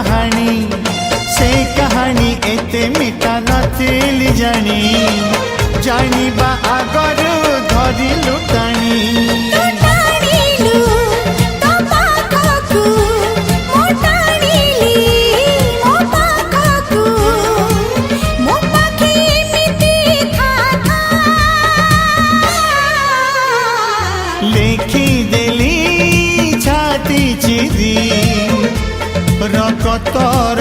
कहानी से कहानी एते मिठा नथिली जानी जानिबा आगरु धरिलु टाणी लेखी देली छाती चिरी रकतर